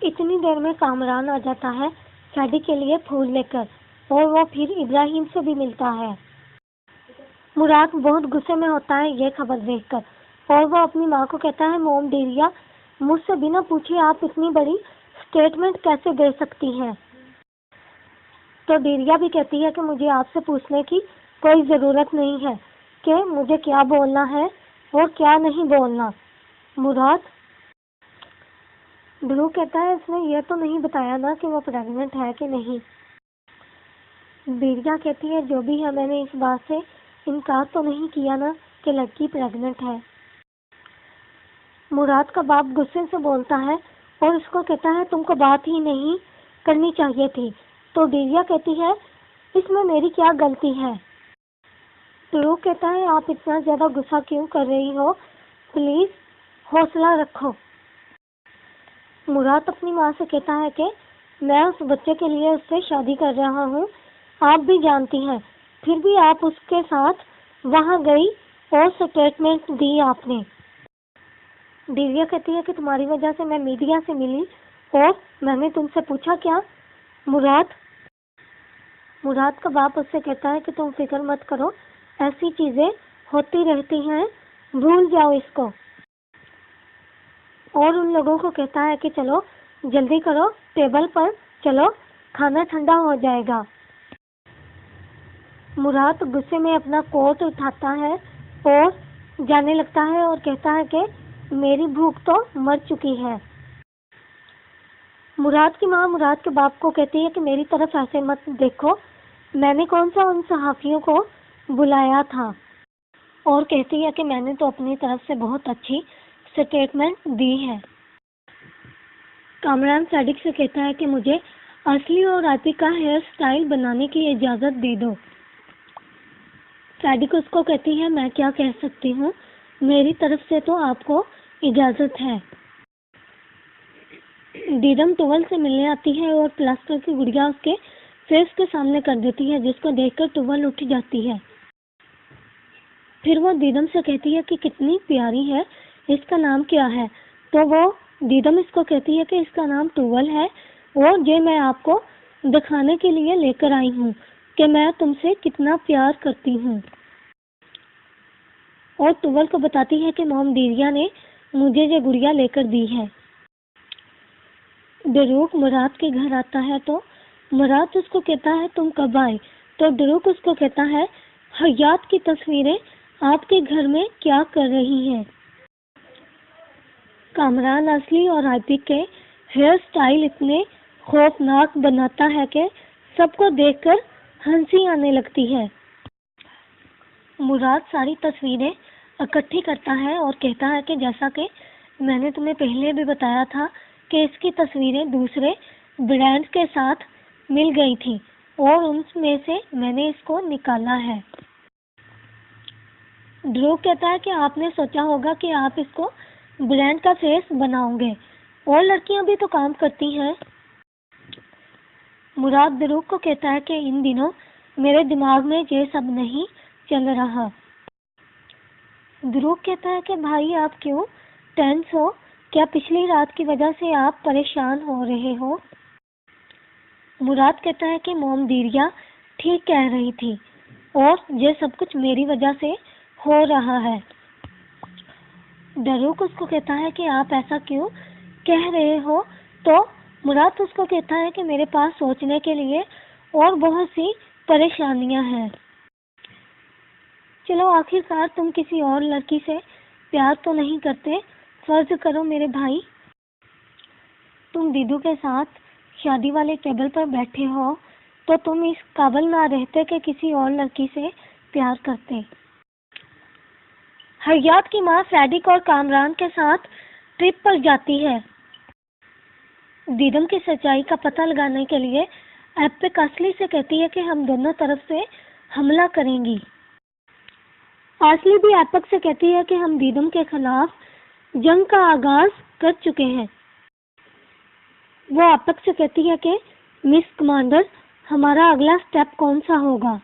اتنی دیر میں کامران آ جاتا ہے شادی کے لیے پھول لے کر، اور وہ پھر ابراہیم سے بھی ملتا ہے۔ مراد بہت غصے میں ہوتا ہے یہ خبر دیکھ کر، اور وہ اپنی ماں کو کہتا ہے موم ڈیریا، مجھ سے بنا پوچھے آپ اتنی بڑی سٹیٹمنٹ کیسے دے سکتی ہیں؟ تو ڈیریا بھی کہتی ہے کہ مجھے آپ سے پوچھنے کی کوئی ضرورت نہیں ہے کہ مجھے کیا بولنا ہے اور کیا نہیں بولنا۔ مراد ڈرو کہتا ہے اس نے یہ تو نہیں بتایا نا کہ وہ پریگننٹ ہے کہ نہیں۔ ڈیریا کہتی ہے جو بھی ہے میں نے اس بات سے انکار تو نہیں کیا نا کہ لڑکی پریگننٹ ہے۔ مراد کا باپ غصے سے بولتا ہے اور اس کو کہتا ہے تم کو بات ہی نہیں کرنی چاہیے تھی۔ تو ڈیریا کہتی ہے اس میں میری کیا غلطی ہے؟ ڈرو کہتا ہے آپ اتنا زیادہ غصہ کیوں کر رہی ہو، پلیز حوصلہ رکھو۔ مراد اپنی ماں سے کہتا ہے کہ میں اس بچے کے لیے اس سے شادی کر رہا ہوں، آپ بھی جانتی ہیں، پھر بھی آپ اس کے ساتھ وہاں گئی اور سٹیٹمنٹ دی آپ نے۔ ڈیریا کہتی ہے کہ تمہاری وجہ سے میں میڈیا سے ملی اور میں نے تم سے پوچھا کیا؟ مراد کا باپ اس سے کہتا ہے کہ تم فکر مت کرو، ایسی چیزیں ہوتی رہتی ہیں، بھول جاؤ اس کو۔ اور ان لوگوں کو کہتا ہے کہ چلو جلدی کرو، ٹیبل پر چلو، کھانا ٹھنڈا ہو جائے گا۔ مراد غصے میں اپنا کوٹ اٹھاتا ہے اور جانے لگتا ہے اور کہتا ہے کہ میری بھوک تو مر چکی ہے۔ مراد کی ماں مراد کے باپ کو کہتی ہے کہ میری طرف ایسے مت دیکھو، میں نے کون سا ان صحافیوں کو بلایا تھا، اور کہتی ہے کہ میں نے تو اپنی طرف سے بہت اچھی سٹیٹمنٹ دی ہے۔ کامران صادق سے کہتا ہے کہ مجھے اصلی اور آتی کا ہیئر سٹائل بنانے کی اجازت دے دو۔ صادق اس کو کہتی ہے میں کیا کہہ سکتی ہوں، میری طرف سے تو آپ کو اجازت ہے۔ دیدم ٹول سے ملنے آتی ہے اور پلاسٹر کی گڑیا اس کے فیس کے سامنے کر دیتی ہے، جس کو دیکھ کر ٹول اٹھ جاتی ہے۔ پھر وہ دیدم سے کہتی ہے کہ کتنی پیاری ہے، اس کا نام کیا ہے؟ تو وہ دیدم اس کو کہتی ہے کہ اس کا نام ٹول ہے، اور یہ میں آپ کو دکھانے کے لیے لے کر آئی ہوں کہ میں تم سے کتنا پیار کرتی ہوں۔ اور ٹول کو بتاتی ہے کہ موم ڈیریا نے مجھے یہ گڑیا لے کر دی ہے۔ ڈروک مراد کے گھر آتا ہے تو مراد اس کو کہتا ہے تم کب آئے؟ تو ڈروک اس کو کہتا ہے حیات کی تصویریں آپ کے گھر میں کیا کر رہی ہیں؟ کامران اصلی اور عاطف کے ہیئر سٹائل اتنے خوفناک بناتا ہے کہ سب کو دیکھ کر ہنسی آنے لگتی ہے۔ مراد ساری تصویریں اکٹھی کرتا ہے اور کہتا ہے کہ جیسا کہ میں نے تمہیں پہلے بھی بتایا تھا کہ اس کی تصویریں دوسرے برانڈ کے ساتھ مل گئی تھی اور ان میں سے میں نے اس کو نکالا ہے۔ ڈرو کہتا ہے کہ آپ نے سوچا ہوگا کہ آپ اس کو برانڈ کا فیس بناؤ گے، اور لڑکیاں بھی تو کام کرتی ہیں۔ مراد ڈرو کو کہتا ہے کہ ان دنوں میرے دماغ میں یہ سب نہیں چل رہا۔ ڈرو کہتا ہے کہ بھائی آپ کیوں ٹینس ہو؟ کیا پچھلی رات کی وجہ سے آپ پریشان ہو رہے ہو؟ مراد کہتا ہے کہ موم ڈیریا ٹھیک کہہ رہی تھی اور یہ سب کچھ میری وجہ سے ہو رہا ہے۔ ڈروک اس کو کہتا ہے کہ آپ ایسا کیوں کہہ رہے ہو؟ تو مراد اس کو کہتا ہے کہ میرے پاس سوچنے کے لیے اور بہت سی پریشانیاں ہیں۔ چلو آخرکار تم کسی اور لڑکی سے پیار تو نہیں کرتے، فرض کرو میرے بھائی تم دیدو کے ساتھ شادی والے ٹیبل پر بیٹھے ہو، تو تم اس قابل نہ رہتے کہ کسی اور لڑکی سے پیار کرتے۔ حیات کی ماں صادق اور کامران کے ساتھ ٹرپ پر جاتی ہے دیدم کی سچائی کا پتہ لگانے کے لیے۔ ایپک اصلی سے کہتی ہے کہ ہم دونوں طرف سے حملہ کریں گی۔ اصلی بھی ایپک سے کہتی ہے کہ ہم دیدم کے خلاف جنگ کا آغاز کر چکے ہیں۔ وہ ایپک سے کہتی ہے کہ مس کمانڈر ہمارا اگلا سٹیپ کون سا ہوگا؟